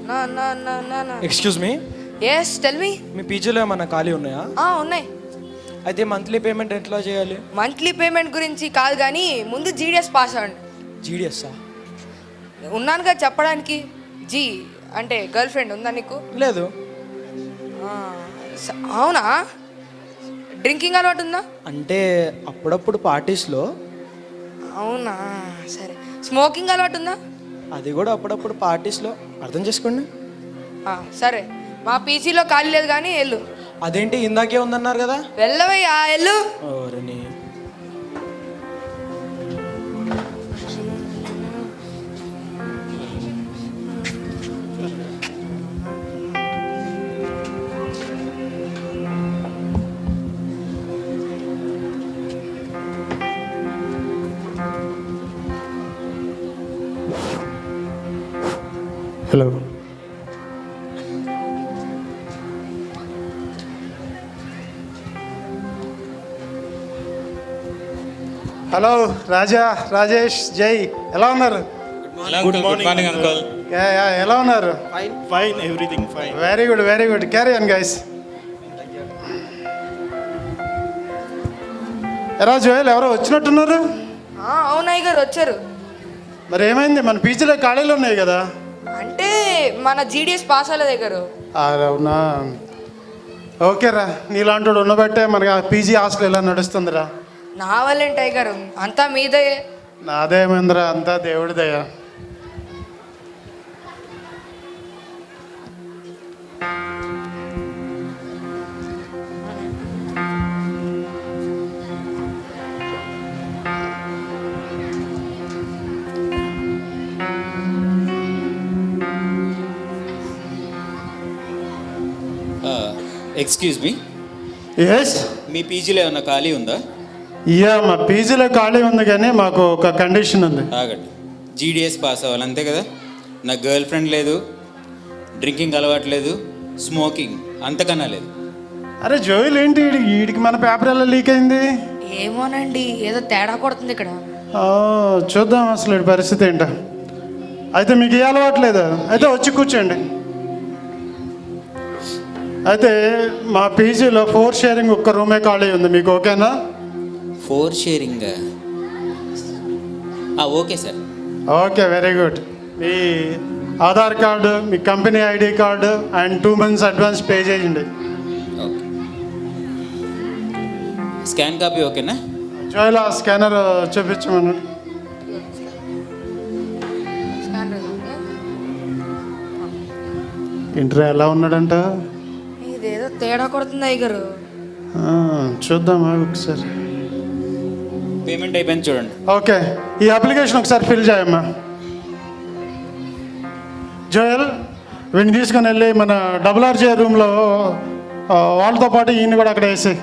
నా excuse me, yes tell me. మీ పీజీలో ఏమన్నా ఖాళీ ఉన్నాయా? ఉన్నాయి. అయితే మంత్లీ పేమెంట్ ఎట్లా చేయాలి? మంత్లీ పేమెంట్ గురించి కాదు కానీ ముందు జీడిఎస్ పాస్ అవ్వండి. జీడిఎస్సా? ఉన్నానుగా చెప్పడానికి. జీ అంటే గర్ల్ ఫ్రెండ్ ఉందా నీకు? లేదు. అవునా? డ్రింకింగ్ అలవాటు ఉందా? అంటే అప్పుడప్పుడు పార్టీస్లో. అవునా, సరే. స్మోకింగ్ అలవాటు ఉందా? అది కూడా అప్పుడప్పుడు పార్టీస్లో. అర్థం చేసుకోండి. సరే, మా పీజీలో ఖాళీ లేదు కానీ వెళ్ళు. అదేంటి ఇందాకే ఉందన్నారు కదా? వెళ్ళవయ్యా, వెళ్ళు. ఓరని. హలో, హలో రాజా, రాజేష్, జై, ఎలా ఉన్నారు? Good morning uncle. ఎలా ఉన్నారు? Fine, everything fine. Very good, very good. Carry on guys. ఎరా జోయల్, ఎవరో వచ్చినట్టున్నారు? అవునాయి గారు వచ్చారు. మరి ఏమైంది? మన పీజీలో ఖాళీలు ఉన్నాయి కదా? అంటే మన జీడిఎస్ పాస్ అవ్వలేదు గారు. అవునా, ఓకేరా. నీలాంటి ఉన్నబట్టే మనకి పీజీ హాస్టల్ ఇలా నడుస్తుందిరా. నా వల్లేంటి టైగర్, అంతా మీదే. నాదేమైందిరా, అంతా దేవుడిదయ్యా. Excuse me, yes. మీ పీజీలో ఏమన్నా ఖాళీ ఉందా? మా పీజీలో ఖాళీ ఉంది కానీ మాకు ఒక కండిషన్ ఉంది. ఆగండి. జీడిఎస్ పాస్ అవ్వాలి అంతే కదా? నాకు గర్ల్ ఫ్రెండ్ లేదు, డ్రింకింగ్ అలవాటు లేదు, స్మోకింగ్ అంతకన్నా లేదు. అరే జోయిల్, ఏంటి వీడికి మన పేపర్ ఎలా లీక్ అయింది? ఏమోనండి, ఏదో తేడా కొడుతుంది ఇక్కడ. చూద్దాం అసలు వీడి పరిస్థితి ఏంటో. అయితే మీకు ఏ అలవాట్లేదు? అయితే వచ్చి కూర్చోండి. అయితే మా పీజీలో 4 షేరింగ్ ఒక్క రూమే ఖాళీ ఉంది, మీకు ఓకేనా? 4 sharing? Okay sir. Okay, very good. Me Aadhaar card, me company ID card and 2 months advance pay చేయండి. ఓకే. స్కాన్ కాపీ ఓకేనా? జోయిల్, ఆ స్కానర్ చూపించమన్నాడు. ఇంటర్ ఎలా ఉన్నాడంట? ఇదేదో తేడా కొడుతుంది అయ్యగారు. చూద్దామా ఒకసారి. పేమెంట్ అయిపోయింది చూడండి. ఓకే, ఈ అప్లికేషన్ ఒకసారి ఫిల్ చేయమ్మా. జోయల్, వీడిని తీసుకొని వెళ్ళి మన RJ రూమ్లో వాళ్ళతో పాటు ఈయన కూడా అక్కడ వేసి.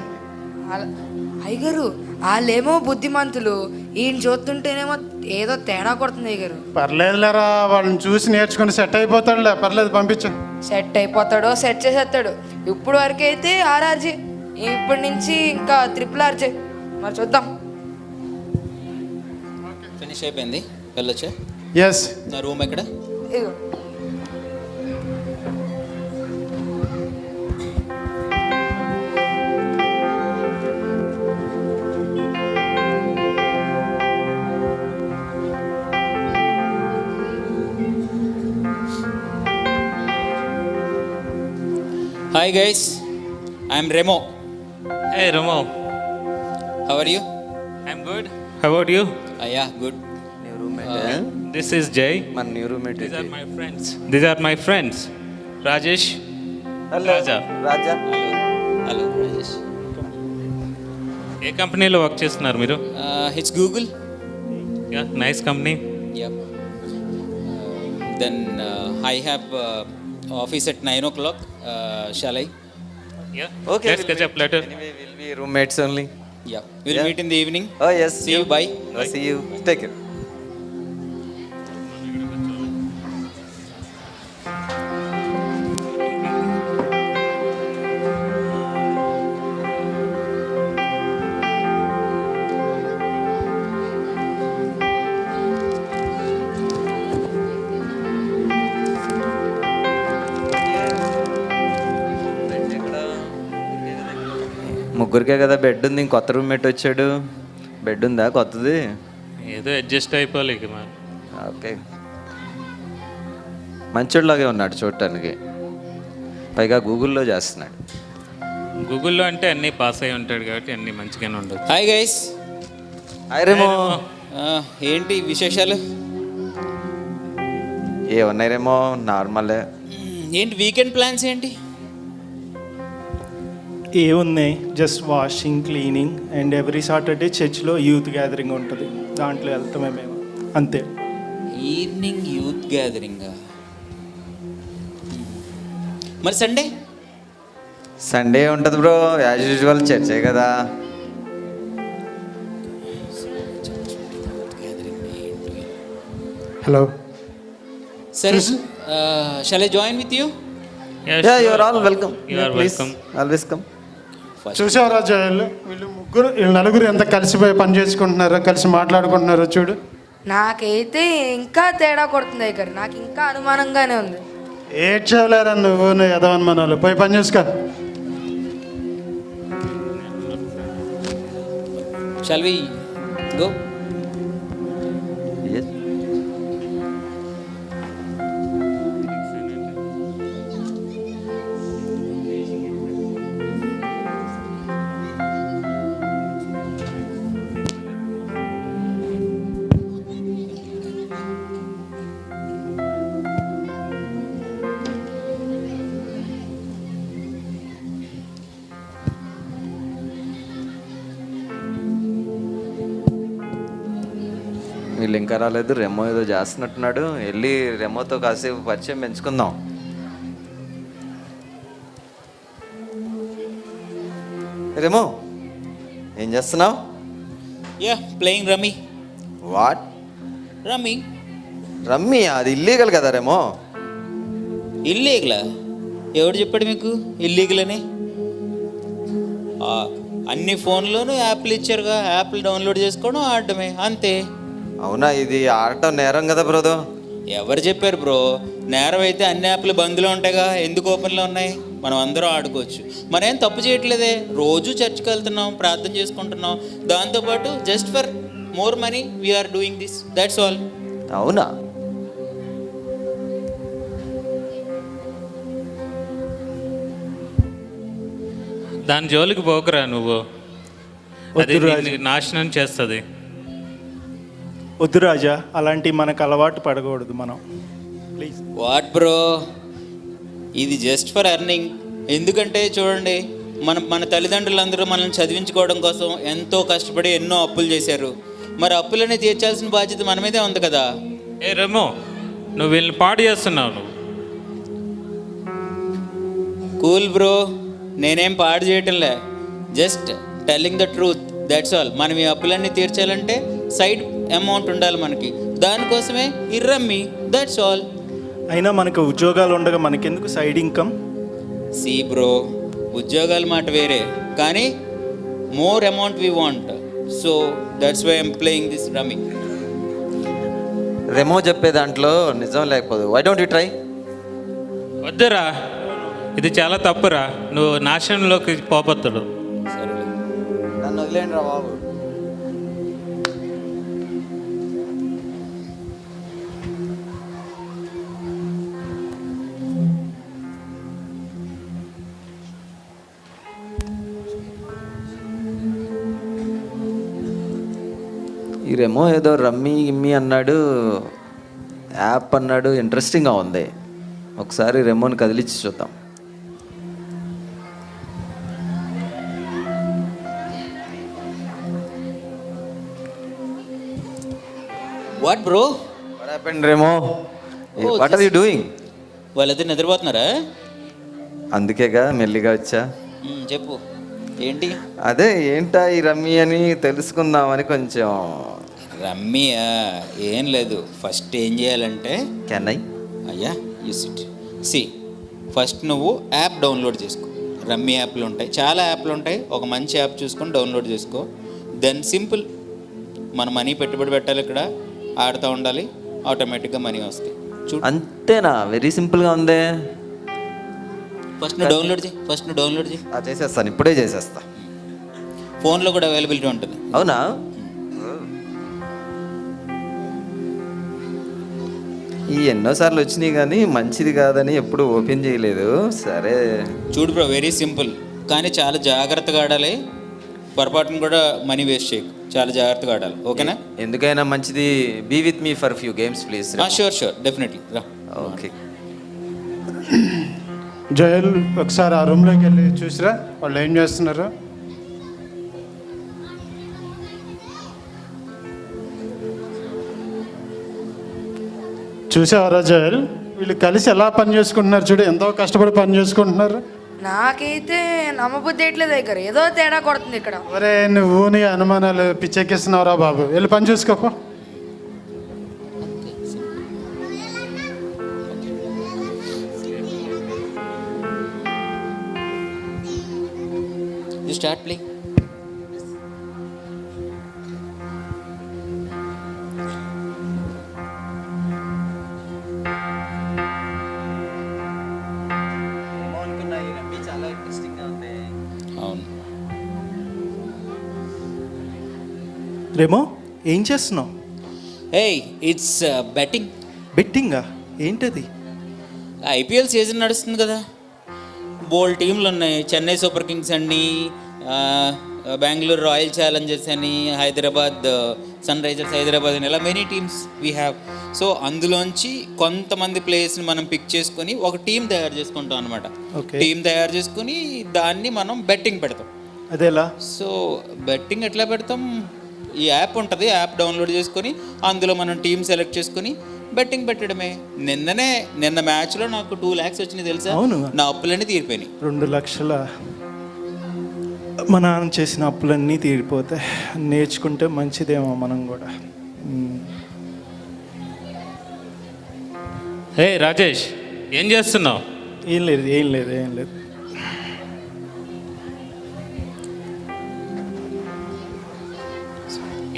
అయ్యగారు వాళ్ళేమో బుద్ధిమంతులు, ఈయన చూస్తుంటేనేమో ఏదో తేడా కొడుతుంది అయ్యగారు. పర్లేదులేరా, వాళ్ళని చూసి నేర్చుకుని సెట్ అయిపోతాడులే. పర్లేదు, పంపించు. సెట్ అయిపోతాడో సెట్ చేసేస్తాడు. ఇప్పుడు వరకు అయితే RJ, ఇప్పటి నుంచి ఇంకా RRJ. మరి చూద్దాం. ఫినిష్ అయిపోయింది, వెళ్ళొచ్చా? ఎస్. నా రూమ్ ఎక్కడ? ఇదిగో. Hi guys, I'm Remo. Hey Remo. How are you? I'm good. How about you? Yeah, good. New roommate. This is Jay. మన new roommate. These are my friends. These are my friends. Rajesh. Hello. Raja. Raja. Hello Rajesh. ఏ కంపెనీలో work చేస్తున్నారు మీరు? It's Google. Yeah, nice company. Yep. Then I have office at 9 o'clock. Shall I? Yeah. Okay. Let's catch up later. Anyway, we'll be roommates only. Yeah. We'll Yeah. meet in the evening. Oh yes. See you. Bye. See you. Take care. ముగ్గురికే కదా bed ఉంది, ఇంకొత్త roommate వచ్చాడు. Bed ఉందా కొత్తది? ఏదో adjust అయిపోవాలి ఇక మరి. Okay, మంచోళ్ళలాగే ఉన్నాడు చూడటానికి, పైగా గూగుల్లో చేస్తున్నాడు. గూగుల్లో అంటే అన్నీ పాస్ అయి ఉంటాడు కాబట్టి అన్నీ మంచిగానే ఉండదు. Hi guys. హాయ్ రేమో. ఏంటి విశేషాలు? ఏమన్నాయి రేమో? నార్మలే. ఏంటి వీకెండ్ ప్లాన్స్ ఏంటి? ఏమున్నాయి, just washing, cleaning, and every Saturday చర్చ్లో యూత్ గ్యాదరింగ్ ఉంటుంది, దాంట్లో వెళ్తామే మేము, అంతే. Evening youth gathering. మరి సండే? సండే ఉంటుంది బ్రో, యాజ్ యూజువల్ చర్చే కదా. హలో. సరే, shall I join with you? Yeah, you are all welcome. You are please welcome. Always come. చూసావరా జయల్, వీళ్ళు నలుగురు ఎంత కలిసిపోయి పని చేసుకుంటున్నారో, కలిసి మాట్లాడుకుంటున్నారో చూడు. నాకైతే ఇంకా తేడా కొడుతుంది ఇక్కడ, నాకు ఇంకా అనుమానంగానే ఉంది. ఏడ్చలేరా నువ్వు యదవన్మనాలు, పోయి పని చేసుకో. Shall we go? వీళ్ళు ఇంకా రాలేదు. రెమో ఏదో చేస్తున్నట్టున్నాడు, వెళ్ళి రెమోతో కాసేపు పరిచయం పెంచుకుందాం. రెమో, ఏం చేస్తున్నావు? Yeah, playing rummy. What? Rummy? Rummy అది ఇల్లీగల్ కదా రెమో. ఇల్లీగలా? ఎవడు చెప్పాడు మీకు ఇల్లీగల్ అని? అన్ని ఫోన్లోనూ యాప్లు ఇచ్చారుగా, యాప్లు డౌన్లోడ్ చేసుకోవడం, ఆడటమే, అంతే. అవునా, ఇది ఆడటం నేరం కదా బ్రోదో? ఎవరు చెప్పారు బ్రో? నేరం అయితే అన్ని యాప్లు బంద్లో ఉంటాయిగా, ఎందుకు ఓపెన్లో ఉన్నాయి? మనం అందరం ఆడుకోవచ్చు, మరేం తప్పు చేయట్లేదే. రోజు చర్చ్కి వెళ్తున్నాం, ప్రార్థన చేసుకుంటున్నాం, దాంతోపాటు just for more money we are doing this, that's all. అవునా? దాని జోలికి పోకురా నువ్వు, అది నిన్ను నాశనం చేస్తుంది. వద్దు రాజా, అలాంటి మనకు అలవాటు పడకూడదు మనం, ప్లీజ్. వాట్ బ్రో, ఇది జస్ట్ ఫర్ ఎర్నింగ్. ఎందుకంటే చూడండి, మన తల్లిదండ్రులందరూ మనల్ని చదివించుకోవడం కోసం ఎంతో కష్టపడి ఎన్నో అప్పులు చేశారు. మరి అప్పులనే తీర్చాల్సిన బాధ్యత మన మీదే ఉంది కదా. ఏ రెమో, నువ్వు వీళ్ళని పాడు చేస్తున్నావు. నువ్వు కూల్ బ్రో, నేనేం పాడు చేయటంలే, just telling the truth, that's all. మనం ఈ అప్పులన్నీ తీర్చాలంటే సైడ్ అమౌంట్ ఉండాలి మనకి, దానికోసమే ఈ రమ్మీ, దట్స్ ఆల్. అయినా మనకు ఉద్యోగాలు ఉండగా మనకెందుకు సైడ్ ఇన్కమ్? సి బ్రో, ఉద్యోగాల మాట వేరే, కానీ more amount we want, so that's why I'm playing this rummy. Remo చెప్పే దాంట్లో నిజం లేకపోదు. Why don't you try? వద్దురా, ఇది చాలా తప్పురా, నువ్వు నాశనంలోకి పోపొత్తుడు. సరే, నన్ను వదిలేండి రా బాబు. ఈ రెమో ఏదో రమ్మీ గిమ్మీ అన్నాడు, యాప్ అన్నాడు, ఇంట్రెస్టింగ్గా ఉంది. ఒకసారి రెమోని కదిలించి చూద్దాం. What bro? What happened Remo? What are you doing? వాళ్ళిద్దరు నిద్రపోతున్నారా? అందుకేగా మెల్లిగా వచ్చా. చెప్పు ఏంటి? అదే ఏంటా ఈ రమ్మీ అని తెలుసుకుందామని కొంచెం. రమ్మీయా? ఏం లేదు, ఫస్ట్ ఏం చేయాలంటే, కెన్ ఐ? అయ్యా యూ సిట్. సి, ఫస్ట్ నువ్వు యాప్ డౌన్లోడ్ చేసుకో. రమ్మీ యాప్లు ఉంటాయి, చాలా యాప్లు ఉంటాయి, ఒక మంచి యాప్ చూసుకొని డౌన్లోడ్ చేసుకో. దెన్ సింపుల్, మన మనీ పెట్టుబడి పెట్టాలి, ఇక్కడ ఆడుతూ ఉండాలి, ఆటోమేటిక్గా మనీ వస్తాయి. చూడు, అంతేనా? వెరీ సింపుల్గా ఉందే. ఫస్ట్ నువ్వు డౌన్లోడ్ చేయి, చేసేస్తాను, ఇప్పుడే చేసేస్తా. ఫోన్లో కూడా అవైలబిలిటీ ఉంటుంది. అవునా? ఈ ఎన్నోసార్లు వచ్చినాయి కానీ మంచిది కాదని ఎప్పుడు ఓపెన్ చేయలేదు. సరే చూడు బ్రో, వెరీ సింపుల్, కానీ చాలా జాగ్రత్తగా ఆడాలి. పొరపాటును కూడా మనీ వేస్ట్ చేయకు, చాలా జాగ్రత్తగా ఆడాలి. ఓకేనా? ఎందుకైనా మంచిది, be with me for few games please. Sure definitely రా. ఓకే. జయల్ ఒకసారి ఆ రూమ్లోకి వెళ్ళి చూసిరా వాళ్ళు ఏం చేస్తున్నారు. చూసావరా జయల్, వీళ్ళు కలిసి ఎలా పని చేసుకుంటున్నారు చూడు, ఎంతో కష్టపడి పని చేసుకుంటున్నారు. నాకైతే నమ్మబుద్ధి ఎట్లేదు అయ్యగారు, ఏదో తేడా కొడుతుంది ఇక్కడ. ఒరే నువ్వు నీ అనుమానాలు పిచ్చెక్కిస్తున్నావురా బాబు, వెళ్ళి పని చూసుకోపో. You start playing. అవును. రేమో ఏం చేస్తున్నావు? ఏయ్, ఇట్స్ బెట్టింగ్. బెట్టింగా? ఏంటది? ఐపీఎల్ సీజన్ నడుస్తుంది కదా, బోల్డ్ టీంలు ఉన్నాయి. చెన్నై సూపర్ కింగ్స్ అని, బెంగళూరు రాయల్ ఛాలెంజర్స్ అని, హైదరాబాద్ సన్ రైజర్స్ హైదరాబాద్ అని, ఇలా many teams we have. So అందులోంచి కొంతమంది ప్లేయర్స్ని మనం పిక్ చేసుకొని ఒక టీం తయారు చేసుకుంటాం అనమాట. టీం తయారు చేసుకుని దాన్ని మనం బెట్టింగ్ పెడతాం. అదేలా? సో బెట్టింగ్ ఎట్లా పెడతాం? ఈ యాప్ ఉంటుంది, యాప్ డౌన్లోడ్ చేసుకొని అందులో మనం టీం సెలెక్ట్ చేసుకొని బెట్టింగ్ పెట్టడమే. నిన్న మ్యాచ్లో నాకు 2 lakhs వచ్చినాయి తెలుసా? అవును. నా అప్పులన్నీ తీరిపోయినాయి. 2 లక్షల మా నాన్న చేసిన అప్పులన్నీ తీరిపోతాయి. నేర్చుకుంటే మంచిదేమో మనం కూడా. హే రాజేష్, ఏం చేస్తున్నావు? ఏం లేదు.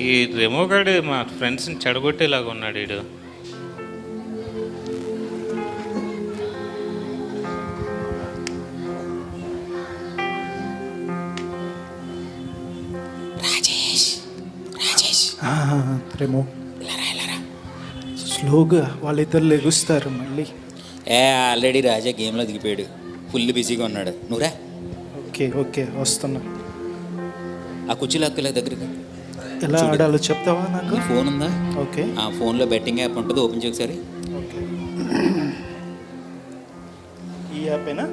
ఈ రెమో గాడు మా ఫ్రెండ్స్ని చెడగొట్టేలాగా ఉన్నాడు వీడు. రేమో స్లోగా వాళ్ళిద్దరు లెగుస్తారు మళ్ళీ. ఆల్రెడీ రాజా గేమ్లో దిగిపోయాడు, ఫుల్ బిజీగా ఉన్నాడు. నువ్వురా. ఓకే వస్తున్నా. ఆ కుర్చీలో అక్కల దగ్గరికి ఎలా ఆడాలో చెప్తావా నాకు? ఫోన్ ఉందా? ఓకే. ఆ ఫోన్లో బెట్టింగ్ యాప్ ఉంటుంది, ఓపెన్ చేయి ఒకసారి. ఈ యాపేనా?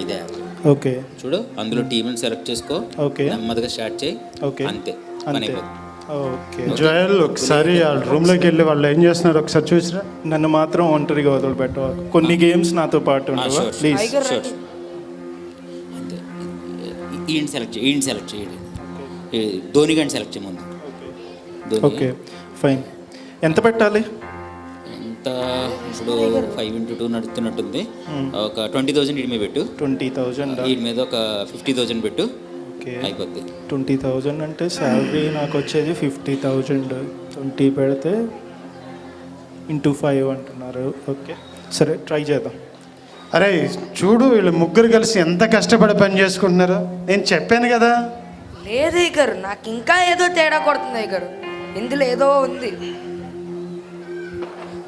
ఇదే యాప్. ఓకే. చూడు, అందులో టీంని సెలెక్ట్ చేసుకో. ఓకే. నెమ్మదిగా స్టార్ట్ చేయి. ఓకే. అంతే. ఓకే. జయల్ ఒకసారి ఆ రూమ్లోకి వెళ్ళి వాళ్ళు ఏం చేస్తున్నారు ఒకసారి చూసిరా. నన్ను మాత్రం ఒంటరిగా వదిలిపెట్టవా, కొన్ని గేమ్స్ నాతో పాటు ఉండవా ప్లీజ్. అంతే. ఈయన సెలెక్ట్ చేయండి. ధోని గారిని సెలెక్ట్ చేయ ముందు. Okay fine. ఎంత పెట్టాలి? ఎంత ఇప్పుడు 5x2 నడుస్తున్నట్టుంది. ఒక 20,000 వీడి మీద పెట్టు. 20,000 వీడి మీద ఒక 50,000 పెట్టు. ఓకే అయిపోద్ది. 20,000 అంటే శాలరీ నాకు వచ్చేది 50,000. 20 పెడితే ఇంటూ 5 అంటున్నారు. ఓకే సరే ట్రై చేద్దాం. అరే చూడు, వీళ్ళు ముగ్గురు కలిసి ఎంత కష్టపడి పని చేసుకుంటున్నారో. నేను చెప్పాను కదా. లేదు అయ్యగారు, నాకు ఇంకా ఏదో తేడా కొడుతుంది అయ్యగారు, ఇందులో ఏదో ఉంది.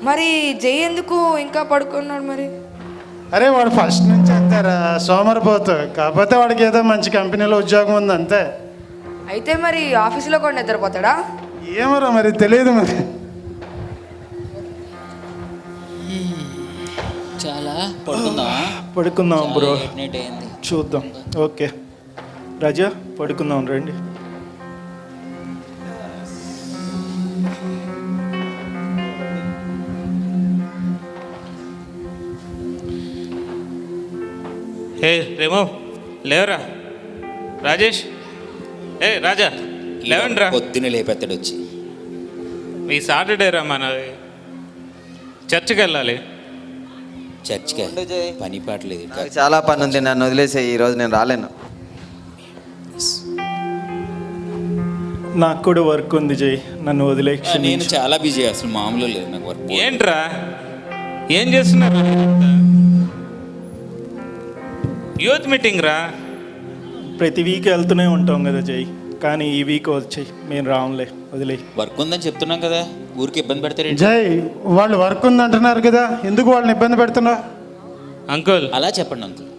మరి జై ఎందుకు ఇంకా పడుకున్నాడు మరి? అరే వాడు ఫస్ట్ నుంచి అంతారా సోమరిపోతు, కాకపోతే వాడికి ఏదో మంచి కంపెనీలో ఉద్యోగం ఉంది అంతే. అయితే మరి ఆఫీసులో కూడా నిద్రపోతాడా? ఏమరా మరి తెలియదు మరి. చాలా పడుకుందాం బ్రో, నైట్ అయింది. చూద్దాం. ఓకే రాజా పడుకుందాం రండి. హే రెమో, లేవరా. రాజేష్, ఏ రాజా లేవండి రా. పొద్దున్నే లేపెత్తాడు వచ్చి. ఈ సాటర్డే రా, మన చర్చికి వెళ్ళాలి. చర్చ్కి పని పాటలేదు. నాకు చాలా పని ఉంది, నన్ను వదిలేసే, ఈరోజు నేను రాలేను. నాకు కూడా వర్క్ ఉంది జై, నన్ను వదిలే. నేను చాలా బిజీ, అసలు మామూలు లేదు నాకు వర్క్. ఏంట్రా ఏం చేస్తున్నారు? యూత్ మీటింగ్ రా. ప్రతి వీక్ వెళ్తూనే ఉంటాం కదా జై. కానీ ఈ వీక్ వచ్చాయి, మేము రావులే, వదిలేయి. వర్క్ ఉందని చెప్తున్నాం కదా, ఊరికి ఇబ్బంది పెడతారేంటి? జై, వాళ్ళు వర్క్ ఉందంటున్నారు కదా, ఎందుకు వాళ్ళని ఇబ్బంది పెడుతున్నావు? అంకుల్ అలా చెప్పండి అంకుల్.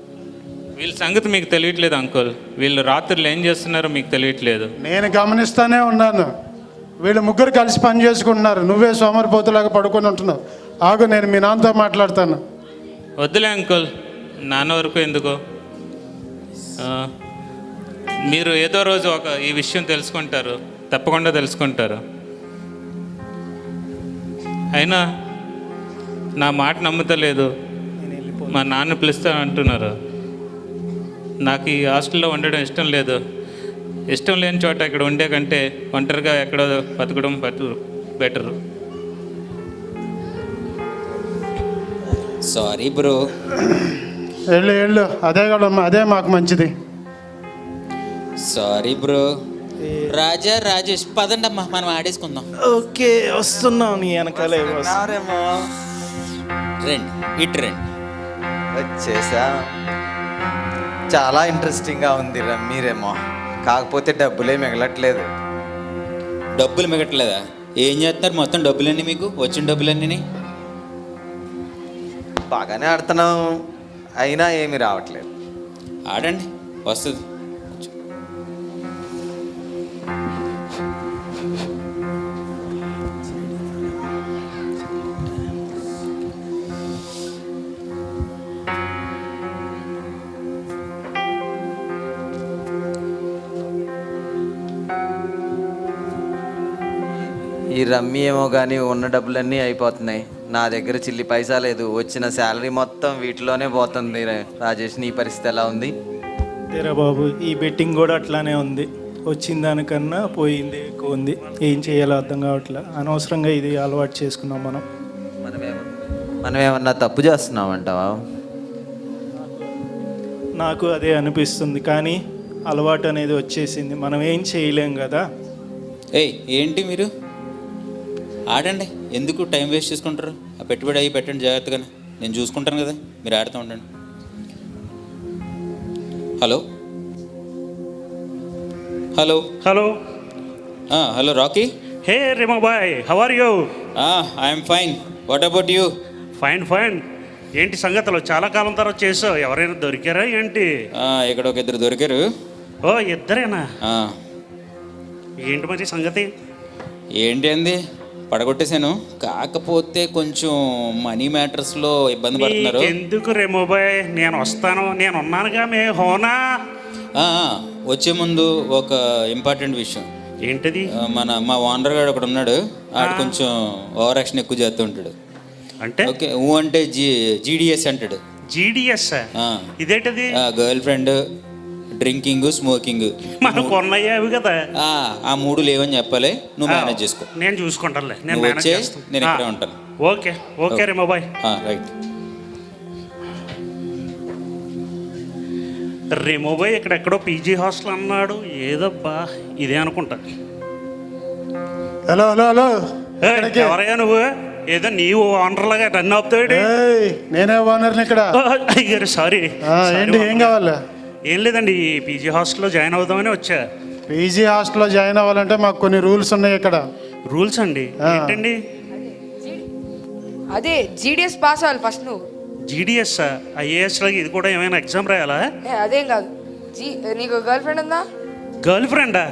వీళ్ళ సంగతి మీకు తెలియట్లేదు అంకుల్. వీళ్ళు రాత్రులు ఏం చేస్తున్నారో మీకు తెలియట్లేదు. నేను గమనిస్తానే ఉన్నాను. వీళ్ళు ముగ్గురు కలిసి పని చేసుకుంటున్నారు, నువ్వే సోమరిపోతులాగా పడుకొని ఉంటున్నావు. ఆగు, నేను మీ నాన్నతో మాట్లాడతాను. వద్దులే అంకుల్, నాన్న వరకు ఎందుకు. మీరు ఏదో రోజు ఈ విషయం తెలుసుకుంటారు, తప్పకుండా తెలుసుకుంటారు. అయినా నా మాట నమ్ముతలేదు, మా నాన్న పిలుస్తా అంటున్నారు. నాకు ఈ హాస్టల్లో ఉండడం ఇష్టం లేదు. ఇష్టం లేని చోట ఇక్కడ ఉండే కంటే ఒంటరిగా ఎక్కడో బతకడం బెటరు. Sorry bro. వెళ్ళు, అదే కదమ్మా, అదే మాకు మంచిది. Sorry bro. రాజా, రాజేష్ పదండమ్మా, మనం ఆడేసుకుందాం. ఓకే, వస్తున్నావు నీ వెనకాలే. రండి, ఇటు రండి. వచ్చేసా. చాలా ఇంట్రెస్టింగ్గా ఉంది రమ్మీరేమో, కాకపోతే డబ్బులే మిగలట్లేదు. డబ్బులు మిగట్లేదా? ఏం చేస్తున్నారు మొత్తం డబ్బులన్నీ? మీకు వచ్చిన డబ్బులన్నీ బాగానే ఆడుతున్నాం, అయినా ఏమీ రావట్లేదు. ఆడండి, వస్తుంది. ఈ రమ్మీ ఏమో కానీ ఉన్న డబ్బులన్నీ అయిపోతున్నాయి. నా దగ్గర చిల్లి పైసా లేదు. వచ్చిన శాలరీ మొత్తం వీటిలోనే పోతుంది. రాజేష్, నీ పరిస్థితి ఎలా ఉంది? తెరా బాబు, ఈ బెట్టింగ్ కూడా అట్లానే ఉంది. వచ్చిన దానికన్నా పోయింది ఎక్కువ ఉంది. ఏం చేయాలో అర్థం కావట్లే. అనవసరంగా ఇది అలవాటు చేసుకున్నాం మనం. మనం ఏమన్నా తప్పు చేస్తున్నామంటావా? నాకు అదే అనిపిస్తుంది, కానీ అలవాటు అనేది వచ్చేసింది, మనం ఏం చేయలేం కదా. ఏయ్, ఏంటి మీరు? ఆడండి, ఎందుకు టైం వేస్ట్ చేసుకుంటారు? ఆ పెట్టుబడి అయ్యి పెట్టండి జాగ్రత్తగానే, నేను చూసుకుంటాను కదా, మీరు ఆడుతూ ఉండండి. Hello hello hello hello Rocky. Hey Remo boy, how are you? I'm fine, what about you? Fine fine. ఏంటి సంగతులు? చాలా కాలం తర్వాత చేసావు. ఎవరైనా దొరికారా ఏంటి? ఇక్కడ ఒక ఇద్దరు దొరికారు. ఓ, ఇద్దరేనా? ఏంటి మరి సంగతి? ఏంటి అంది, పడగొట్టేశాను. కాకపోతే కొంచెం మనీ మ్యాటర్స్లో ఇబ్బంది పడుతున్నారు. ఎందుకు రేమో బాయ్, నేను వస్తాను, నేను ఉన్నానుగా. మే హోనా? వచ్చే ముందు ఒక ఇంపార్టెంట్ విషయం. ఏంటిది? మా ఓనర్ గారు ఒకడు ఉన్నాడు, ఆడు కొంచెం ఓవర్ యాక్షన్ ఎక్కువ చేస్తూ ఉంటాడు. అంటే ఓకే, అంటే జీడిఎస్ అంటాడు. జీడిఎస్? ఇదేంటిది? Girl friend, drinking, smoking. మనం కొన్నాయి అవి కదా. ఆ మూడు లేవని చెప్పాలి, నువ్వు మేనేజ్ చేసుకో. నేను చూసుకుంటానులే, నేను నువ్వు మేనేజ్ వచ్చే, చేస్తాను. నేను ఇక్కడే ఉంటాను. ఓకే ఓకే రేమో బాయ్. రైట్. రేమో బాయ్ ఇక్కడెక్కడో పీజీ హాస్టల్ అన్నాడు. ఏదబ్బా ఇదే అనుకుంటా. హలో హలో హలో, ఎవరయ్యా నువ్వు? ఏదో నీవు ఓనర్ లాగా రన్ అవుతాడు. నేనే ఓనర్ని ఇక్కడ. అయ్యారు, సారీ. ఏంటి, ఏం కావాలి? ఏం లేదండి, ఈ పీజీ హాస్టల్లో జాయిన్ అవుదామని వచ్చా. పీజీ హాస్టల్లో జాయిన్ అవ్వాలంటే మాకు కొన్ని రూల్స్ ఉన్నాయి ఇక్కడ. రూల్స్ అండి? ఏంటండి? అదే జీడిఎస్ పాస్ అవ్వాలి ఫస్ట్ నువ్వు. జీడిఎస్? ఐఏఎస్ లాగా ఇది కూడా ఏమైనా ఎగ్జామ్ రాయాలా? అదేం కాదు. నీకు గర్ల్ ఫ్రెండ్ ఉందా? గర్ల్ ఫ్రెండా?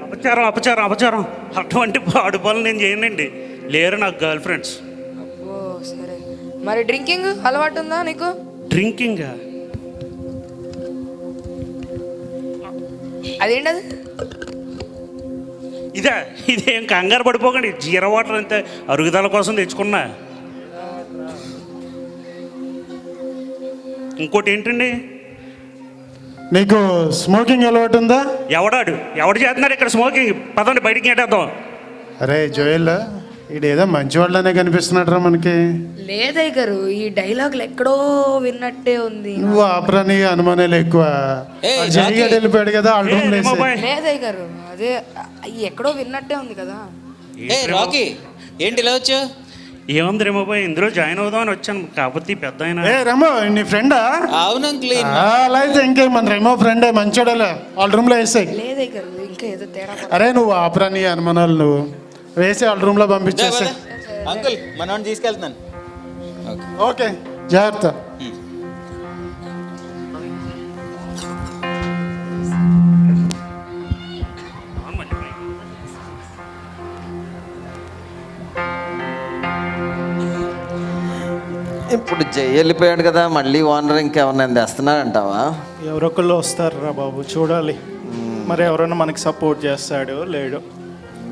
అపచారం అపచారం అపచారం. అటువంటి పాడు పనులు నేను చేయనండి. లేరు నాకు గర్ల్ ఫ్రెండ్స్. అబ్బో, సరే. మరి డ్రింకింగ్ అలవాటు ఉందా నీకు? డ్రింకింగ్? అదేంటది? ఇదేం కంగారు పడిపోకండి, జీరా వాటర్ అంతే, అరుగుదల కోసం తెచ్చుకున్నా. ఇంకోటి ఏంటండి? నీకు స్మోకింగ్ అలవాటు ఉందా? ఎవడు చేస్తున్నాడు ఇక్కడ స్మోకింగ్? పదండి బయటికి నెట్టేద్దాం. అరే జోయల్, ఈడేదో మంచివాళ్ళనే కనిపిస్తున్నాడు మనకి. లేదయ్య గారు, ఈ డైలాగులు ఎక్కడో విన్నట్టే ఉంది. నువ్వు ఆపరాని అనుమానాలు ఎక్కువ. వెళ్ళిపోయాడు కదా. లేదయ్య గారు, అదే ఎక్కడో విన్నట్టే ఉంది కదా. రాకీ, ఏంటి ఇలా వచ్చావు? ఏముంది రేమో బాయ్, ఇందులో జాయిన్ అవుదామని వచ్చాను. కాకపోతే పెద్ద ఆయన. రెమో నీ ఫ్రెండా? అవును. అలా అయితే ఇంకే మన రెమో ఫ్రెండే, మంచోడలే. వాళ్ళ రూమ్ లో వేసాయి. లేదయ్య గారు, ఇంకా ఓకే ఏదో తేడా అరే నువ్వు ఆపరా నీ అనుమానాలు, నువ్వు వేసి వాళ్ళ రూమ్లో పంపించేస్తే. అంకుల్ మనోడిని తీసుకెళ్తున్నాను. ఓకే. ఓకే జాగ్రత్త. ఇప్పుడు జై వెళ్ళిపోయాడు కదా, మళ్ళీ ఓనర్ ఇంకెవరినైనా తెస్తున్నాడంటావా? ఎవరొకళ్ళు వస్తారా బాబు, చూడాలి. మరి ఎవరైనా మనకి సపోర్ట్ చేస్తాడో లేడో.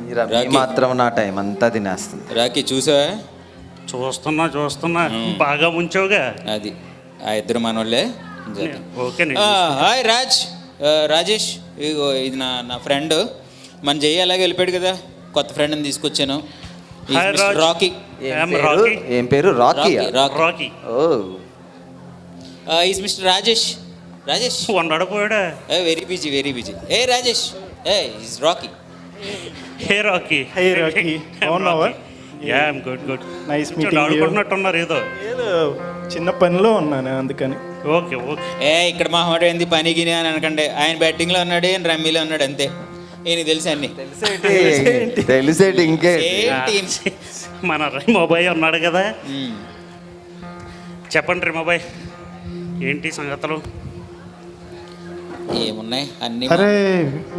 ఈ రమ్మి మాత్రం నా టైం అంతా తినేస్తుంది. రాకీ చూసావా? చూస్తున్నా బాగా ముంచావుగా. అది ఆ ఇద్దరు మనోళ్ళే. ఓకే హాయ్ రాజేష్, ఇగో ఇది నా ఫ్రెండ్. మన జై అలాగే వెళ్ళిపోయాడు కదా, కొత్త ఫ్రెండ్ని తీసుకొచ్చాను. రాకీ. ఏం పేరు? Rocky. Rocky. Oh is Mr Rajesh. ఉండకపోయాడా? Very busy. ఏ Rajesh, is Rocky. Hey Rocky. Hey Rocky, అవునావా? Yeah I'm good. Nice meeting you. ఆడుకుంటున్నట్టున్నారు ఏదో చిన్న పనిలో ఉన్నాను అందుకని. ఓకే. ఇక్కడ మా మాట ఏంది పని గిని అని అనకండి. ఆయన బ్యాటింగ్లో ఉన్నాడు, ఆయన రమ్మీలో ఉన్నాడు, అంతే. ఈయనకి తెలుసు అన్ని. తెలిసేటి ఇంకే. మన రిమోబాయ్ ఉన్నాడు కదా. చెప్పండి రిమోబాయ్, ఏంటి సంగతులు? ఏమున్నాయి అన్ని. అరే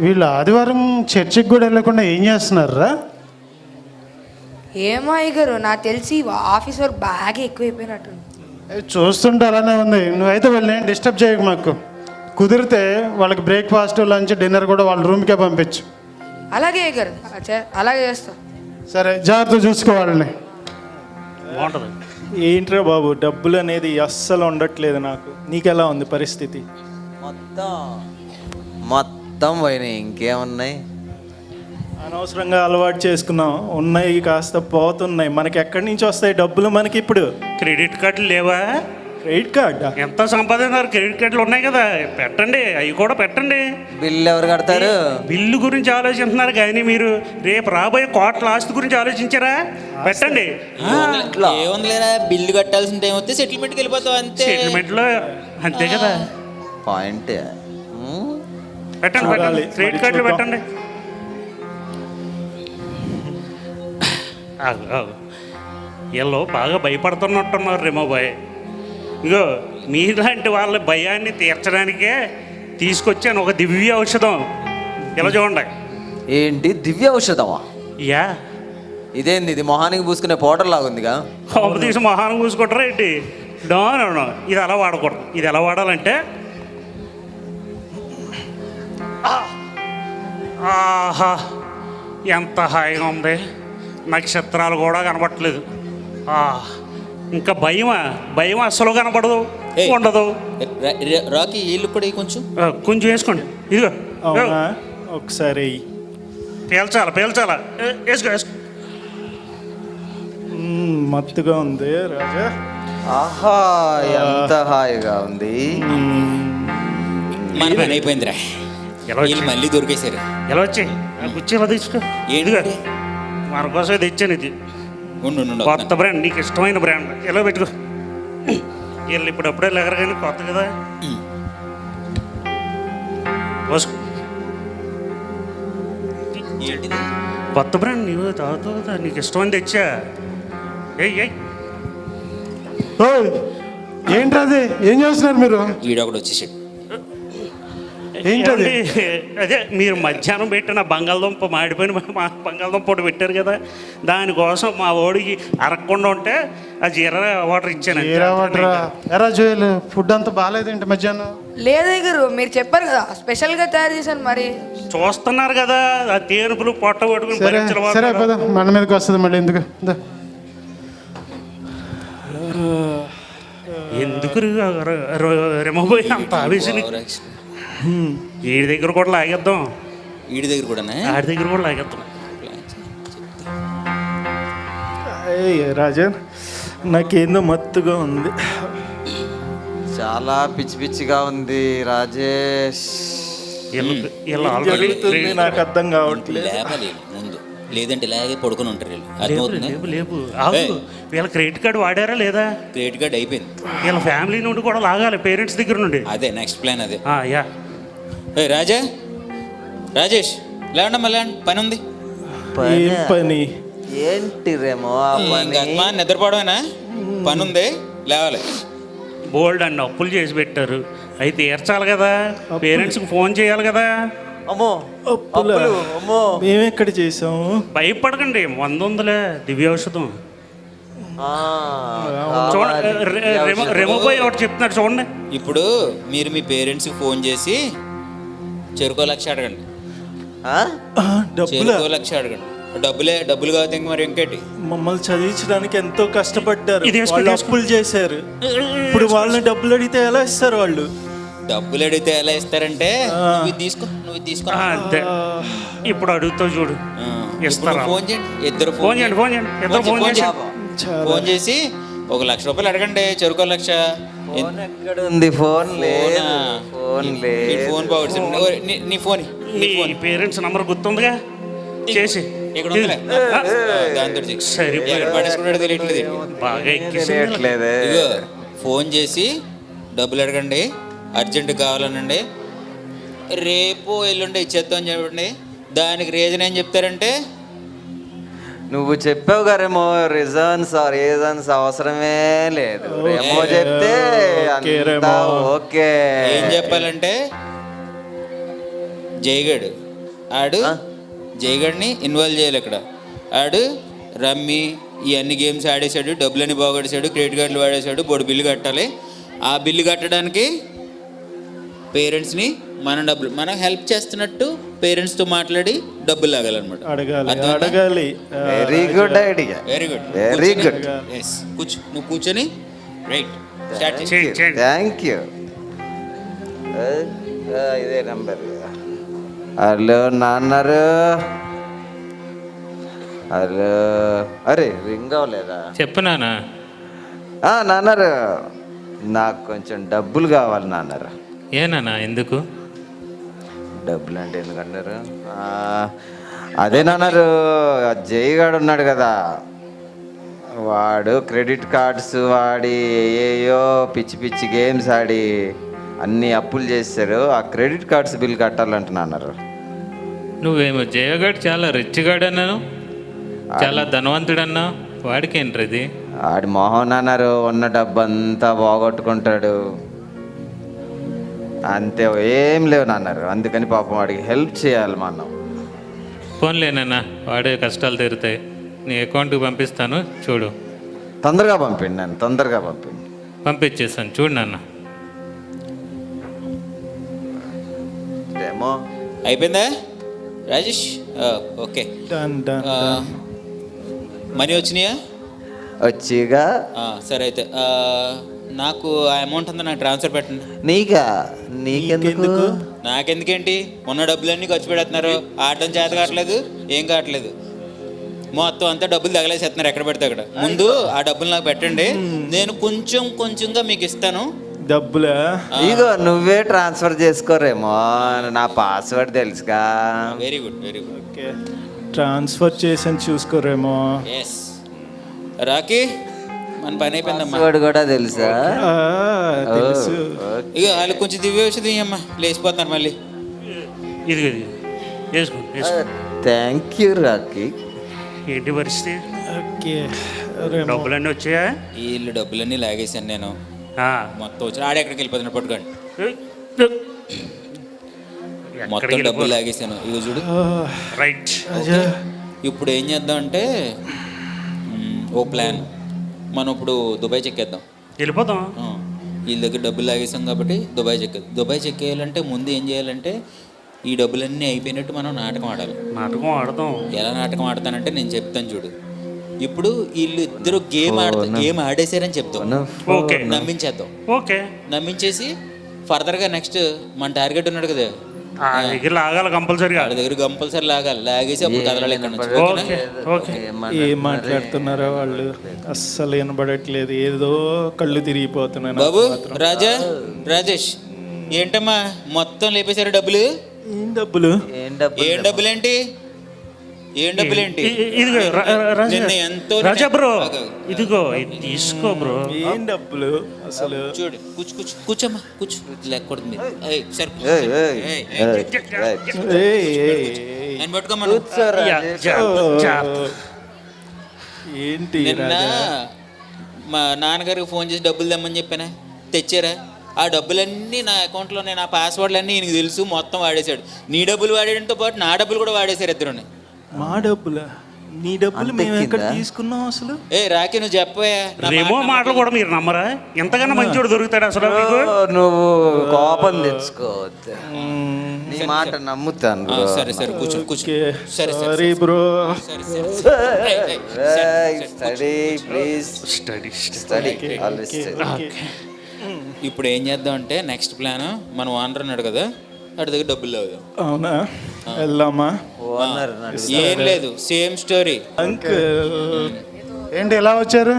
వీళ్ళు ఆదివారం చర్చికి కూడా వెళ్ళకుండా ఏం చేస్తున్నారా? ఏమో అయ్యగారు, నాకు తెలిసి ఆఫీస్ వర్క్ బాగా ఎక్కువైపోయినట్టు. చూస్తుంటే అలానే ఉంది. నువ్వైతే వెళ్ళి డిస్టర్బ్ చేయకు. మాకు కుదిరితే వాళ్ళకి బ్రేక్ఫాస్ట్, లంచ్, డిన్నర్ కూడా వాళ్ళ రూమ్కే పంపించు. అలాగే అయ్యగారు, అలాగే చేస్తా. సరే జాగ్రత్త చూసుకోవాలని. బాగుంటుంది. ఏంట్రా బాబు, డబ్బులు అనేది అస్సలు ఉండట్లేదు నాకు. నీకెలా ఉంది పరిస్థితి? మొత్తం పోయినాయి, ఇంకేమున్నాయి? అనవసరంగా అలవాటు చేసుకున్నాం. ఉన్నాయి కాస్త పోతున్నాయి. మనకి ఎక్కడి నుంచి వస్తాయి డబ్బులు మనకి ఇప్పుడు? క్రెడిట్ కార్డులు లేవా? క్రెడిట్ కార్డా? ఎంత సంపాదించారు? క్రెడిట్ కార్డులు ఉన్నాయి కదా, పెట్టండి, అవి కూడా పెట్టండి. బిల్లు ఎవరు కడతారు? బిల్లు గురించి ఆలోచిస్తున్నారు కానీ మీరు రేపు రాబోయే కోట్ల ఆస్తి గురించి ఆలోచించారా? పెట్టండి. ఏముందిలేరా, బిల్లు కట్టాల్సిన టైం వస్తే సెటిల్మెంట్కి వెళ్ళిపోతావు అంతే. సెటిల్మెంట్లో అంతే కదా. పాయింట్. పెట్టండి. క్రెడిట్ కార్డులు పెట్టండి. వీళ్ళు బాగా భయపడుతున్నట్టున్నారు రిమోబాయ్. ఇగో మీలాంటి వాళ్ళ భయాన్ని తీర్చడానికే తీసుకొచ్చాను ఒక దివ్య ఔషధం. ఇలా చూడండి. ఏంటి దివ్య ఔషధమా? యా. ఇదేంది? ఇది మొహానికి పూసుకునే పౌడర్ లాగా ఉందిగా. హోమ తీసి మొహానికి పూసుకుంటారా ఏంటి? నో. ఇది ఎలా వాడకూడదు. ఇది ఎలా వాడాలంటే, ఆహా ఎంత హాయిగా ఉంది, నక్షత్రాలు కూడా కనబడట్లేదు. ఇంకా భయం అస్సలు కనపడదు, ఉండదు. రాకీ వీళ్ళు కూడా కొంచెం వేసుకోండి. ఇదిగో ఒకసారి పేల్చాలా. వేసుకో. మత్తుగా ఉంది రాజా. ఆహా ఎంత హాయిగా ఉంది. మన పని అయిపోయిందిరా. వీళ్ళు మళ్ళీ దొరికేశారు. ఎలా వచ్చాయి? కూర్చి ఎలా తెచ్చుకో. ఏదిగా మన కోసం తెచ్చాను. ఇది కొత్త బ్రాండ్, నీకు ఇష్టమైన బ్రాండ్. ఎలా పెట్టుకో. వీళ్ళు ఇప్పుడప్పుడే లేకరు కానీ కొత్త కదా. కొత్త బ్రాండ్ నీవు తాగుతావు కదా, నీకు ఇష్టమని తెచ్చా. ఏంటది? ఏం చేస్తున్నారు మీరు? ఈడొకటి వచ్చేసాడు. ఏంటది? అదే మీరు మధ్యాహ్నం పెట్టిన బంగాళదుంప, మాడిపోయిన బంగాళదుంప ఒకటి పెట్టారు కదా, దానికోసం మా ఓడికి అరగకుండా ఉంటే ఆ జీరా వాటర్ ఇచ్చాను. జీరా వాటర్? ఎరా జోయల్, ఫుడ్ అంతా బాగాలేదేంటి మధ్యాహ్నం? లేదయ్యగారు, మీరు చెప్పారు కదా స్పెషల్గా తయారు చేశాను. మరి చూస్తున్నారు కదా ఆ తేనుపులు పొట్ట పట్టుకుని. సరే పద, మన మీదకి వస్తుంది మళ్ళీ. ఎందుకు రిమోబాయ్ అంత ఆవేశం? వీడి దగ్గర కూడా లాగేద్దాం. వీడి దగ్గర కూడా ఆడి దగ్గర కూడా లాగేద్దాం. రాజన్, నాకేందో మత్తుగా ఉంది. చాలా పిచ్చి పిచ్చిగా ఉంది రాజేష్. నాకు అర్థం కావట్లేదు. ముందు లేదంటే ఇలాగే పడుకుని ఉంటారు వీళ్ళు. లేపు వీళ్ళ క్రెడిట్ కార్డు వాడారా లేదా? క్రెడిట్ కార్డు అయిపోయింది. వీళ్ళ ఫ్యామిలీ నుండి కూడా లాగాలి, పేరెంట్స్ దగ్గర నుండి. అదే నెక్స్ట్ ప్లాన్. అదే. యా. రాజేష్ లేవండమ్మా లేవండి, పని ఉంది. ఏం పని? ఏంటి రేమో ఆ పని? అమ్మా నిద్రపోవడమేనా? పని ఉంది, లేవాలి. బోల్డ్ అండి అప్పులు చేసి పెట్టారు, అయితే తీర్చాలి కదా, పేరెంట్స్కి ఫోన్ చేయాలి కదా. అమ్మో అప్పులా? అప్పులు, అమ్మో. మేమెక్కడ చేసాము? భయపడకండి, 100 ఉందిలే దివ్య ఔషధం. ఆ, చూడండి, రెమో పోయి ఒకటి చెప్తున్నాడు చూడండి. ఇప్పుడు మీరు మీ పేరెంట్స్కి ఫోన్ చేసి చెరుకో 1,00,000 అడగండి. ఆ? డబ్బులా? చెరుకో 1,00,000 అడగండి. డబ్బులు కాదు ఇంక మరి ఇంకేటి. మమ్మల్ని చదివించడానికి ఎంతో కష్టపడ్డారు, ఇది వేసుకో, వాళ్ళు ఇది వేసుకో. అప్పులు చేశారు. ఇప్పుడు వాళ్ళని డబ్బులు అడిగితే ఎలా ఇస్తారు వాళ్ళు? డబ్బులు అడిగితే ఎలా ఇస్తారంటే నువ్వు ఇది తీసుకో, నువ్వు ఇది తీసుకో. అంతే, ఇప్పుడు అడుగుతావు చూడు. ఆ, ఇస్తారా? ఇప్పుడు ఫోన్ చేయండి, ఇద్దరు ఫోన్ చేయండి, ఫోన్ చేయండి, ఇద్దరు ఫోన్ చేసి చాలా ఫోన్ చేసి 1,00,000 రూపాయలు అడగండి, చెరుకో 1,00,000. ఫోన్ ఎక్కడ ఉంది? ఫోన్ లేదు, ఫోన్ లేదు. ఫోన్ బాగుంది. నీ ఫోన్ మీ పేరెంట్స్ నంబర్ గుర్తుందిగా, చేసి ఇక్కడ ఉందిలే. దాంతో సరిపోయి. ఎక్కడ పడేసుకుంటాడో తెలియట్లేదు. బాగా ఎక్కేసి తెలియట్లేదే. ఇగో ఫోన్ చేసి డబ్బులు అడగండి, అర్జెంట్ కావాలనండి, రేపు ఎల్లుండి ఇచ్చేద్దాం అని చెప్పండి. దానికి రీజన్ ఏం చెప్తారంటే నువ్వు చెప్పావు గారేమో రీజన్స్ అవసరమే లేదు. రేమో చెప్తే ఓకే అంతా రేమో. ఓకే. ఏం చెప్పాలంటే జైగడ్ ఆడు జైగడ్ని ఇన్వాల్వ్ చేయాలి ఇక్కడ. ఆడు రమ్మీ ఈ అన్ని గేమ్స్ ఆడేశాడు, డబ్బులని బాగొడేశాడు, క్రెడిట్ కార్డులు వాడేశాడు, బోర్డు బిల్లు కట్టాలి. ఆ బిల్లు కట్టడానికి పేరెంట్స్ని మనం హెల్ప్ చేస్తున్నట్టు పేరెంట్స్తో మాట్లాడి డబ్బులు లాగాలన్నమాట. అడగాలి. Very good idea, very good, very good. Yes కూర్చో, నువ్వు కూర్చొని రైట్ స్టార్ట్ చేయి. చేయండి, చేయండి. Thank you. ఇదే నంబర్. హలో నాన్నారు. హలో. అరే రింగ్ అవ్వలేదా? చెప్పు నాన్న. నాన్నారు, నాకు కొంచెం డబ్బులు కావాలి నాన్నారు. ఏనా ఎందుకు? డబ్బులు అంటే ఎందుకన్నారు? అదే నాన్నారు, జైగాడు ఉన్నాడు కదా, వాడు క్రెడిట్ కార్డ్స్ వాడి ఏయో పిచ్చి పిచ్చి గేమ్స్ ఆడి అన్ని అప్పులు చేశారు. ఆ క్రెడిట్ కార్డ్స్ బిల్ కట్టాలంటున్నారు. నువ్వేమో జయగాడు చాలా రిచ్ గాడు అన్నాను, చాలా ధనవంతుడు అన్నావు. వాడికి ఏంట్రది? ఆడి మోహన్ అన్నారు, ఉన్న డబ్బు అంతా పోగొట్టుకుంటాడు, అంతే, ఏం లేవు అన్నారు. అందుకని పాపం వాడికి హెల్ప్ చేయాలి మనం. ఫోన్లేనన్నా, వాడే కష్టాలు తీరుతాయి. నీ అకౌంట్కి పంపిస్తాను, చూడు. తొందరగా పంపిండి, నన్ను తొందరగా పంపిండి. పంపించేస్తాను, చూడు నాన్న. ఏమో అయిపోయిందా Rajesh? Okay. Done done. Money వచ్చినాయా? వచ్చిగా. సరే అయితే నాకు ఆ అమౌంట్ అంతా నాకు ట్రాన్స్ఫర్ పెట్టండి. నీకెందుకు? నాకెందుకేంటి, ఉన్న డబ్బులన్నీ ఖర్చు పెడుతున్నారు, ఆడటం చేత కావట్లేదు, ఏం కావట్లేదు, మొత్తం అంతా డబ్బులు తగలేసేస్తున్నారు ఎక్కడ పెడితే అక్కడ. ముందు ఆ డబ్బులు నాకు పెట్టండి, నేను కొంచెంగా మీకు ఇస్తాను. డబ్బులా? ఇగో నువ్వే ట్రాన్స్ఫర్ చేసుకోరేమో, నా పాస్వర్డ్ తెలుసుగా. Very good, very good. Okay, transfer చేసి చూసుకోరేమో. ఎస్ రాకీ, మన పని అయిపోయిందమ్మా. పాస్వర్డ్ కూడా తెలుసా? తెలుసు. ఇక వాళ్ళకి కొంచెం దివ్య ఔషధం అమ్మా, లేచిపోతున్నారు మళ్ళీ. ఇది వేసుకోండి, వేసుకోండి. Thank you Rocky. ఏంటి పరిస్థితి? ఓకే రేమో. డబ్బులన్నీ వచ్చాయా? వీళ్ళు డబ్బులన్నీ లాగేశాను నేను, ఆ. మొత్తం వచ్చి ఆడెక్కడికి వెళ్ళిపోతున్నాడు, పట్టుకోండి. మొత్తం ఎక్కడికి డబ్బులు వెళ్ళిపో- లాగేశాను. ఇవి చూడు. రైట్. అజా, ఇప్పుడు ఏం చేద్దాం అంటే ఓ ప్లాన్, మనం ఇప్పుడు దుబాయ్ చెక్కేద్దాం. వెళ్ళిపోతాం. వీళ్ళ దగ్గర డబ్బులు లాగేసాం కాబట్టి దుబాయ్ చెక్కేద్దాం. దుబాయ్ చెక్కేయాలంటే ముందు ఏం చేయాలంటే ఈ డబ్బులన్నీ అయిపోయినట్టు మనం నాటకం ఆడాలి. నాటకం ఆడతాం. ఎలా నాటకం ఆడతానంటే నేను చెప్తాను చూడు. ఇప్పుడు వీళ్ళు ఇద్దరు గేమ్ ఆడేశారని చెప్తాం, ఓకే. నమ్మించేద్దాం. ఓకే. నమ్మించేసి ఫర్దర్గా నెక్స్ట్ మన టార్గెట్ ఉన్నాడు కదా, ఆ దగ్గర లాగాలి కంపల్సరీగా. వాళ్ళ దగ్గర కంపల్సరీ లాగాలి, లాగేసి అప్పుడు కదలాలి ఇక్కడ నుంచి. ఓకేనా? ఓకే. ఓకే. ఏం మాట్లాడుతున్నారో వాళ్ళు, అస్సలు వినబడట్లేదు, ఏదో కళ్ళు తిరిగిపోతున్నాయి నాకు బాబు మాత్రం. రాజేష్ ఏంటమ్మా మొత్తం లేపేశారు డబ్బులు? ఏం డబ్బులు? ఏం డబ్బులేంటి? ఇదిగో నిన్న ఎంతో రాజా బ్రో, ఇదిగో ఇది తీసుకో బ్రో. ఏం డబ్బులు అసలు? చూడు, కూర్చోమ్మా, కూర్చో, లేకపోతే మీరు. ఏయ్, సరే, ఏయ్, ఏయ్, ఏయ్, ఏయ్, ఏయ్. ఏయ్. ఏయ్, ఏయ్, ఆయన పట్టుకోమను. యా, జాగ్రత్త. ఏంటి నిన్న రాజా? మా నాన్నగారికి ఫోన్ చేసి డబ్బులు తెమ్మని చెప్పానా, తెచ్చారా? ఆ డబ్బులన్నీ నా అకౌంట్లోనే, నా పాస్వర్డ్లన్నీ ఈయనకి తెలుసు, మొత్తం వాడేశాడు. నీ డబ్బులు వాడేయడంతో పాటు నా డబ్బులు కూడా వాడేశారు ఇద్దరుని. మా డబ్బులా? నీ డబ్బులు అంత మేము ఎక్కడ ఎక్కిందా? తీసుకున్నాం అసలు? ఏ రాకి, నువ్వు చెప్పవా? నా రేమో మాట మాటలు కూడా మీరు నమ్మరా? ఎంతకన్నా మంచోడు దొరుకుతాడు అసలు మీకు? నువ్వు కోపం తెచ్చుకోవద్దు, నీ మాట నమ్ముతాను ఆ, bro. సరే సరే, కూర్చోండి కూర్చోండి. సరే సరే సారీ బ్రో. సరే సరే. రేయ్, రేయ్, సరే, study please, study study always. ఇప్పుడు ఏం చేద్దాం అంటే, నెక్స్ట్ ప్లాన్, మన ఓనర్ ఉన్నాడు కదా, వాడి దగ్గర డబ్బులు లేవు. అవునా? వెళ్దామా? ఓనర్ ఏం లేదు, సేమ్ స్టోరీ. అంకుల్ ఏంటి ఎలా వచ్చారు?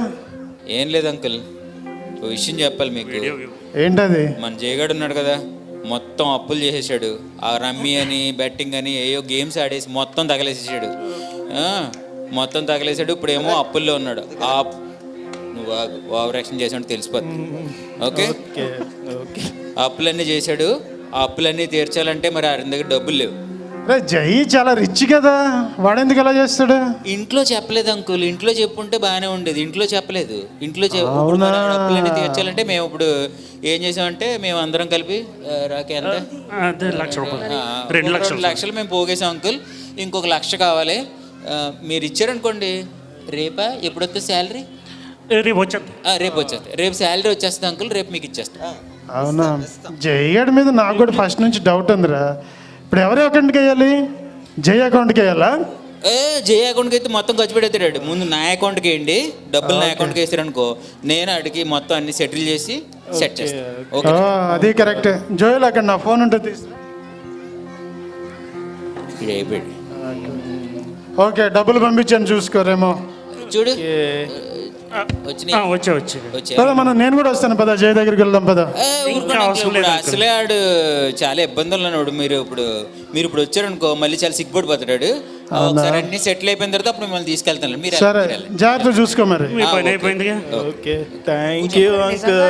ఏం లేదు అంకుల్, ఓ విషయం చెప్పాలి మీకు. ఏంటది? మన జయగాడు ఉన్నాడు కదా, మొత్తం అప్పులు చేసేసాడు. ఆ రమ్మీ అని, బెట్టింగ్ అని, ఏయో గేమ్స్ ఆడేసి మొత్తం తగలేసేసాడు. మొత్తం తగలేసాడు. ఇప్పుడేమో అప్పుల్లో ఉన్నాడు. నువ్వు ఓవర్ యాక్షన్ చేసాడు తెలిసిపోతుంది. Okay, okay. అప్పులన్నీ చేశాడు. ఆ అప్పులన్నీ తీర్చాలంటే మరి ఆయన దగ్గర డబ్బులు లేవు. రే జై చాలా రిచ్ కదా, వాడెందుకు ఎలా చేస్తాడు? ఇంట్లో చెప్పలేదు అంకుల్, ఇంట్లో చెప్పుంటే బాగానే ఉండేది. ఇంట్లో చెప్పలేదు. ఇంట్లో ఇప్పుడు మరి ఆయన అప్పులన్నీ తీర్చాలంటే మేము ఇప్పుడు ఏం చేసామంటే, మేము అందరం కలిపి రాకే ఎంత అదే ₹1,00,000. 2 లక్షలు మేము పోగేసాం అంకుల్. ఇంకొక 1,00,000 కావాలి. మీరు ఇచ్చారనుకోండి, రేపా ఎప్పుడొస్తే శాలరీ? రేపు వచ్చేది. రేపు వచ్చేది. రేపు శాలరీ వచ్చేస్తుంది అంకుల్, రేపు మీకు ఇచ్చేస్తాం. అవునా? జయగాడి మీద నాకు కూడా ఫస్ట్ నుంచి డౌట్ ఉందిరా. ఇప్పుడు ఎవరి అకౌంట్కి వేయాలి? జై అకౌంట్కి వేయాలా? జే అకౌంట్కి అయితే మొత్తం ఖర్చు పెడతాడు. ముందు నా అకౌంట్కి వేయండి, డబ్బులు నా అకౌంట్కి వేసారనుకో, నేను అడిగి మొత్తం అన్ని సెటిల్ చేసి సెట్ చేస్తాను. ఓకే, అది కరెక్ట్. జోయల్ అక్కడ నా ఫోన్ ఉంటుంది. ఇది అయిపోయాడు. ఓకే, డబ్బులు పంపించాను చూసుకోరేమో. చూడు వచ్చినాయి. వచ్చే వచ్చాయి. పద మనం, నేను కూడా వస్తాను. పద జయ దగ్గరికి వెళ్దాం. పద. అసలే ఆడు చాలా ఇబ్బందులు ఉన్నాడు. మీరు ఇప్పుడు వచ్చారనుకో, మళ్ళీ చాలా సిగ్గుపడిపోతాడు. ఒకసారి అన్ని సెటిల్ అయిపోయిన తర్వాత అప్పుడు మిమ్మల్ని తీసుకెళ్తాను. మీరు సరే, జాగ్రత్త చూసుకో మరి. మీ పని అయిపోయిందిగా. Okay, thank you uncle.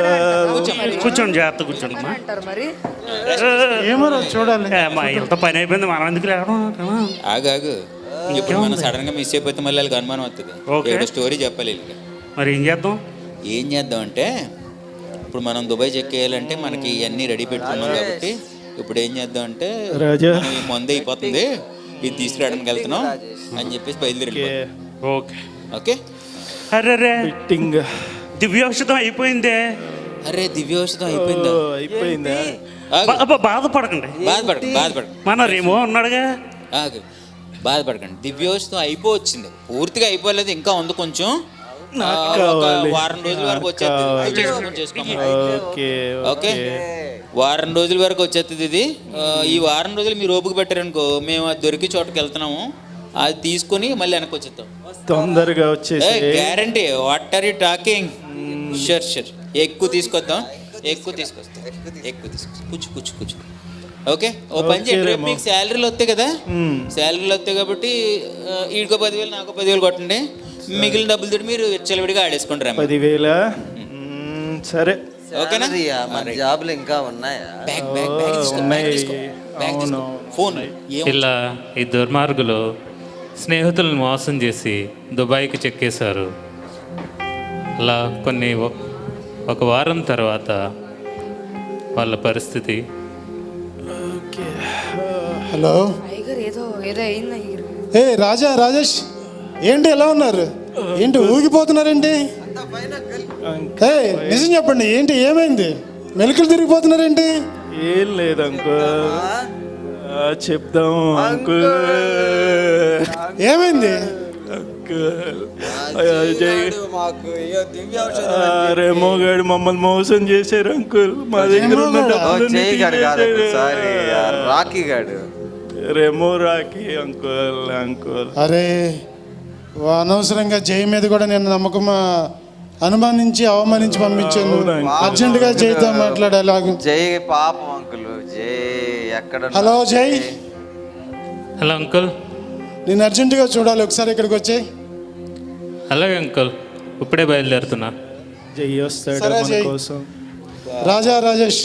కూర్చోండి, జాగ్రత్త కూర్చోండి. అంటారు మరి. ఏమో చూడాలి. మా ఇంత పని అయిపోయింది, మనం ఎందుకు లేవడం? ఆగు. ఇప్పుడు మనం సడన్ గా మిస్ అయిపోతే మళ్ళీ వాళ్ళకి అనుమానం వస్తుంది. ఏదో స్టోరీ చెప్పాలి వీళ్ళకి. మరి ఏం చేద్దాం? ఏం చేద్దాం అంటే, ఇప్పుడు మనం దుబాయ్ చెక్ చేయాలంటే మనకి ఇవన్నీ రెడీ పెట్టుకున్నాం కాబట్టి, ఇప్పుడు ఏం చేద్దాం అంటే, రాజా. మనం ఈ మందు అయిపోతుంది, ఇది తీసుకురావడానికి వెళ్తున్నాం అని చెప్పేసి బయలుదేరి. Okay okay. అరే ఫిట్టింగ్ దివ్యౌషధం అయిపోయిందే. అరే దివ్యౌషధం అయిపోయిందా? అయిపోయిందా? బాధపడకండి. బాధపడకండి. మన రేమో ఉన్నాడుగా. ఆగు, బాధపడకండి. దివ్యౌషధం అయిపోవచ్చింది, పూర్తిగా అయిపోలేదు, ఇంకా ఉంది కొంచెం. ఒక వారం రోజుల వరకు వచ్చేస్తుంది. ఓకే, వారం రోజుల వరకు వచ్చేస్తుంది ఇది. ఈ వారం రోజులు మీరు ఓపిక పెట్టారనుకో, మేము అది దొరికి చోటుకి వెళ్తున్నాము, అది తీసుకొని మళ్ళీ వెనక్కి వచ్చేస్తాం. తొందరగా వచ్చేసి guarantee. What are you talking? Sure. ఎక్కువ తీసుకొస్తాం. కూర్చో. ఓకే, ఓ పని చేయండి. రేపు మీకు శాలరీలు వస్తాయి కదా, శాలరీలు వస్తాయి కాబట్టి ఈడికో 10,000 నాకో 10,000 కొట్టండి. మిగిలిన డబ్బులు తోటి మీరు విచ్చలవిడిగా ఆడేసుకుంటారు. 10,000. సరే, ఓకేనా? మన జాబ్లు ఇంకా ఉన్నాయా? ఫోన్ ఇలా ఈ దుర్మార్గులు స్నేహితులను మోసం చేసి దుబాయ్కి చెక్కేశారు. అలా ఒక వారం తర్వాత వాళ్ళ పరిస్థితి. హలో. అయ్యగారు ఏదో అయింది అయ్యగారు. రాజేష్ ఏంటి ఎలా ఉన్నారు? ఏంటి ఊగిపోతున్నారేంటి? నిజం చెప్పండి, ఏంటి ఏమైంది? మెలికలు తిరిగిపోతున్నారేంటి? ఏం లేదు అంకుల్, చెప్దాం అంకుల్. ఏమైంది అంకుల్? రేమో గారు మమ్మల్ని మోసం చేశారు అంకుల్. మా దగ్గర ఉన్న రాకీ గాడు, రేమో రాకీ అంకుల్. అరే, అనవసరంగా జై మీద కూడా నేను నమ్మకం అనుమానించి అవమానించి పంపించాను. అర్జెంటుగా జైతో మాట్లాడాలి. జై పాపం అంకుల్. జై ఎక్కడ? హలో జై. Hello uncle. నేను అర్జెంటుగా చూడాలి, ఒకసారి ఇక్కడికి వచ్చాయి. అలాగే అంకుల్, ఇప్పుడే బయలుదేరుతున్నా. జై వస్తాడు కోసం. రాజేష్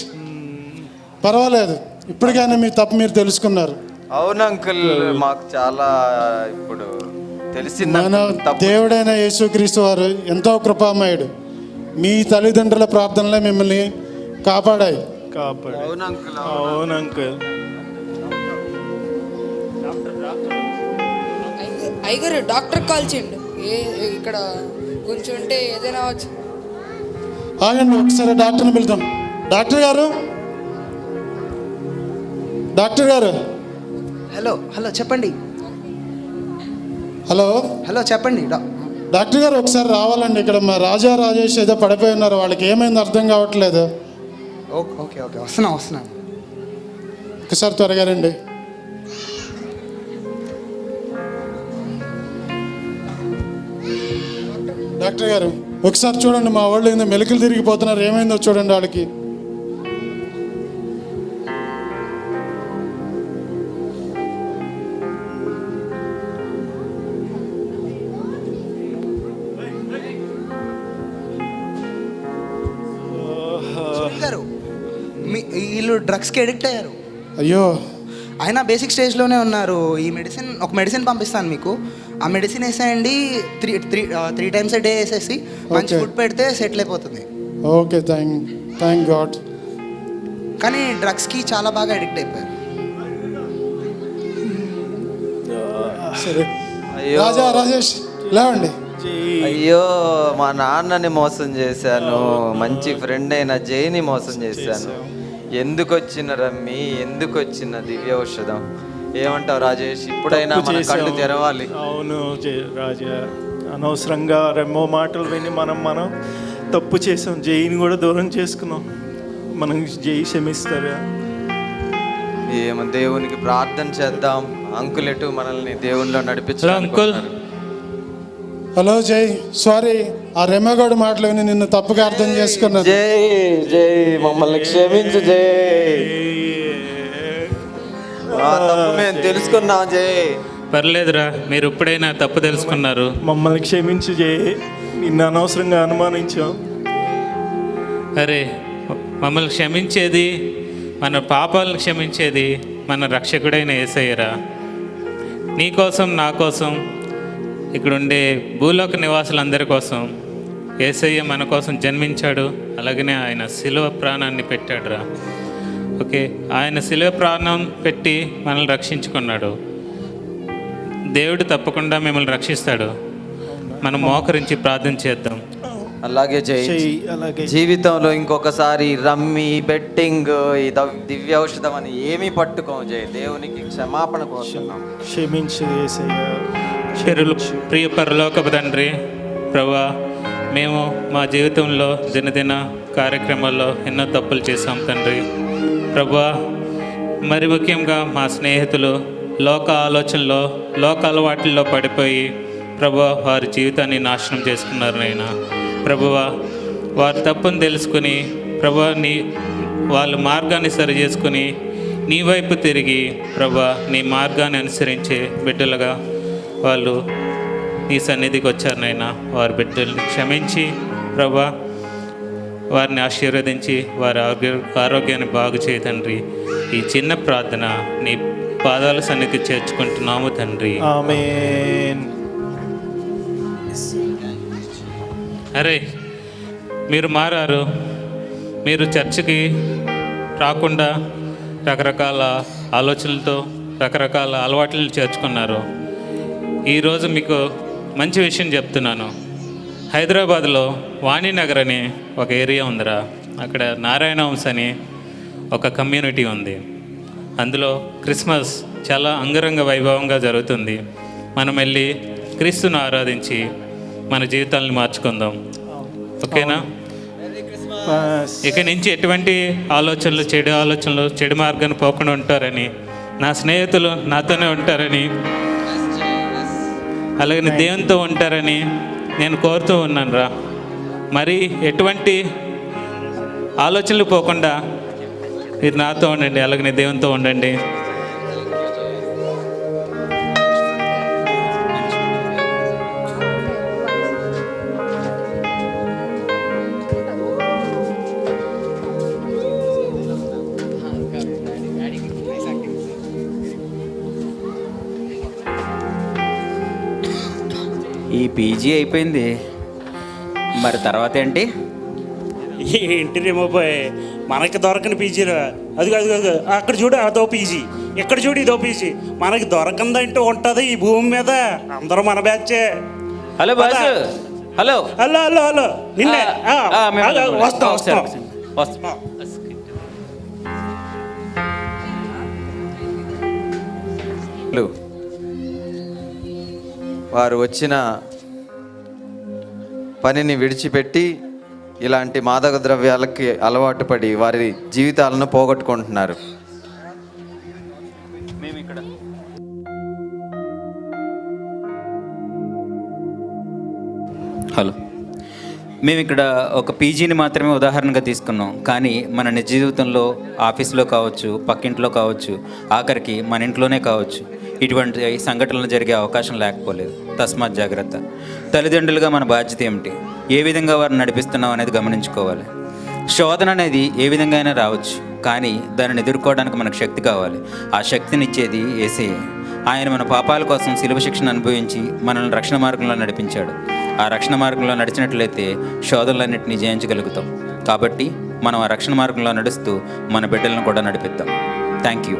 పర్వాలేదు, ఇప్పటికైనా మీ తప్పు మీరు తెలుసుకున్నారు. అవును అంకుల్, మాకు చాలా ఇప్పుడు తెలిసింది మన తప్పు. దేవుడైన యేసుక్రీస్తు వారు ఎంతో కృపామయుడు. మీ తల్లిదండ్రుల ప్రార్థనలే మిమ్మల్ని కాపాడాయి. కాపాడు. అవును అంకుల్, అవును అంకుల్. అయ్యగారు డాక్టర్ కాల్ చేయండి. ఇక్కడ కూర్చుంటే ఏదైనా వచ్చు. ఆగండి, ఒకసారి డాక్టర్ని పిలుద్దాం. డాక్టర్ గారు, డాక్టర్ గారు. హలో హలో చెప్పండి. హలో హలో చెప్పండి. డాక్టర్ గారు ఒకసారి రావాలండి. ఇక్కడ మా రాజా రాజేష్ ఏదో పడిపోయి ఉన్నారు. వాళ్ళకి ఏమైంది అర్థం కావట్లేదు. ఓకే ఓకే ఓకే వస్తున్నాను. ఒకసారి త్వరగా రండి. డాక్టర్ గారు ఒకసారి చూడండి, మా వాళ్ళు ఏందో మెలికలు తిరిగిపోతున్నారు. ఏమైందో చూడండి వాళ్ళకి. గారు వీళ్ళు డ్రగ్స్కి అడిక్ట్ అయ్యారు. అయ్యో, అయినా బేసిక్ స్టేజ్లోనే ఉన్నారు. ఈ ఒక మెడిసిన్ పంపిస్తాను మీకు. ఆ మెడిసిన్ వేసేయండి. త్రీ టైమ్స్ ఏ డే వేసేసి మంచి Okay. ఫుడ్ పెడితే సెటిల్ అయిపోతుంది. Okay, thank God. కానీ డ్రగ్స్కి చాలా బాగా అడిక్ట్ అయిపోయారు. సరే అయ్యో. రాజా రాజేష్ లేవండి. అయ్యో, మా నాన్నని మోసం చేశాను, మంచి ఫ్రెండ్ అయిన జైని మోసం చేశాను. ఎందుకు వచ్చిన రమ్మి, ఎందుకు వచ్చిన దివ్య ఔషధం? ఏమంటావు రాజేష్? ఇప్పుడైనా తప్పు మన కళ్ళు చేశాం. తెరవాలి. అవును రాజా, అనవసరంగా రెమ్మో మాటలు విని మనం తప్పు చేసాం. జైని కూడా దూరం చేసుకున్నాం. మనం జై క్షమిస్తారా? ఏమో, దేవునికి ప్రార్థన చేద్దాం. అంకుల్ ఎటు మనల్ని దేవుళ్ళో హలో నడిపించాలి. అంకుల్. హలో జై, సారీ, ఆ రెమ్మగౌడ్ మాటలు విని నిన్ను తప్పుగా అర్థం చేసుకున్నాను. జై జై, మమ్మల్ని క్షమించు జై. ఆ తప్పు మేము తెలుసుకున్నాం జై. పర్లేదురా, మీరు ఇప్పుడైనా తప్పు తెలుసుకున్నారు. మమ్మల్ని క్షమించు జై. నిన్ను అనవసరంగా అనుమానించాం. అరే, మమ్మల్ని క్షమించేది, మన పాపాలను క్షమించేది మన రక్షకుడైన యేసయ్యరా. నీ కోసం, నా కోసం, ఇక్కడుండే భూలోక నివాసులందరి కోసం యేసయ్య మన కోసం జన్మించాడు. అలాగనే ఆయన శిలువ ప్రాణాన్ని పెట్టాడురా. ఓకే, ఆయన శిలువ ప్రాణం పెట్టి మనల్ని రక్షించుకున్నాడు. దేవుడు తప్పకుండా మిమ్మల్ని రక్షిస్తాడు. మనం మోకరించి ప్రార్థన చేద్దాం. అలాగే జై. అలాగే జీవితంలో ఇంకొకసారి రమ్మి, బెట్టింగ్, ఈ దివ్య ఔషధం అని ఏమీ పట్టుకోం జై. దేవునికి క్షమాపణ కోరుతున్నాం. క్షమించు యేసయ్యా. ప్రియ పరలోకపు తండ్రి, ప్రభువా, మేము మా జీవితంలో దినదిన కార్యక్రమాల్లో ఎన్నో తప్పులు చేశాం తండ్రి. ప్రభువా, మరి ముఖ్యంగా మా స్నేహితులు లోక ఆలోచనలో, లోక అలవాట్లలో పడిపోయి ప్రభువా వారి జీవితాన్ని నాశనం చేసుకున్నారు నాయనా. ప్రభువా, వారి తప్పును తెలుసుకుని ప్రభువా వాళ్ళ మార్గాన్ని సరి చేసుకుని నీ వైపు తిరిగి ప్రభువా నీ మార్గాన్ని అనుసరించే బిడ్డలుగా వాళ్ళు నీ సన్నిధికి వచ్చారు నాయనా. వారి బిడ్డల్ని క్షమించి ప్రభువా వారిని ఆశీర్వదించి వారి ఆరోగ్యాన్ని బాగు చేయి తండ్రి. ఈ చిన్న ప్రార్థన నీ పాదాల సన్నిధికి చేర్చుకుంటున్నాము తండ్రి. ఆమేన్. అరే, మీరు మారారు. మీరు చర్చికి రాకుండా రకరకాల ఆలోచనలతో రకరకాల అలవాట్లను చేర్చుకున్నారు. ఈరోజు మీకు మంచి విషయం చెప్తున్నాను. హైదరాబాద్లో వాణినగర్ అని ఒక ఏరియా ఉందిరా. అక్కడ నారాయణ వంశ అని ఒక కమ్యూనిటీ ఉంది. అందులో క్రిస్మస్ చాలా అంగరంగ వైభవంగా జరుగుతుంది. మనం వెళ్ళి క్రీస్తును ఆరాధించి మన జీవితాలను మార్చుకుందాం. ఓకేనా? ఇక నుంచి ఎటువంటి ఆలోచనలు, చెడు మార్గాన్ని పోకుండా ఉంటారని, నా స్నేహితులు నాతోనే ఉంటారని, అలాగే దేవునితో ఉంటారని నేను కోరుతూ ఉన్నాను రా. మరి ఎటువంటి ఆలోచనలు పోకుండా మీరు నాతో ఉండండి, అలాగే దేవునితో ఉండండి. ఈ పీజీ అయిపోయింది, మరి తర్వాత ఏంటి? ఏంటి రేమో బాయ్, మనకి దొరకని పీజీరా. అది అక్కడ చూడు అదో పీజీ, ఇక్కడ చూడు ఇదో పీజీ. మనకి దొరకందంటూ ఉంటుంది ఈ భూమి మీద. అందరూ మన బ్యాచే. Hello boss. Hello hello hello hello నిన్నే వస్తాం వస్తాం. వస్తా. వారు వచ్చిన పనిని విడిచిపెట్టి ఇలాంటి మాదక ద్రవ్యాలకి అలవాటు పడి వారి జీవితాలను పోగొట్టుకుంటున్నారు. హలో, మేము ఇక్కడ ఒక పీజీని మాత్రమే ఉదాహరణగా తీసుకున్నాం. కానీ మన నిజ జీవితంలో, ఆఫీస్లో కావచ్చు, పక్కింట్లో కావచ్చు, ఆఖరికి మన ఇంట్లోనే కావచ్చు, ఇటువంటి సంఘటనలు జరిగే అవకాశం లేకపోలేదు. తస్మాత్ జాగ్రత్త. తల్లిదండ్రులుగా మన బాధ్యత ఏమిటి, ఏ విధంగా వారిని నడిపిస్తున్నాం అనేది గమనించుకోవాలి. శోధన అనేది ఏ విధంగా అయినా రావచ్చు, కానీ దానిని ఎదుర్కోవడానికి మనకు శక్తి కావాలి. ఆ శక్తిని ఇచ్చేది యేసయ్యే. ఆయన మన పాపాల కోసం శిలువ శిక్షను అనుభవించి మనల్ని రక్షణ మార్గంలో నడిపించాడు. ఆ రక్షణ మార్గంలో నడిచినట్లయితే శోధనలన్నింటినీ జయించగలుగుతాం. కాబట్టి మనం ఆ రక్షణ మార్గంలో నడుస్తూ మన బిడ్డలను కూడా నడిపిద్దాం. Thank you.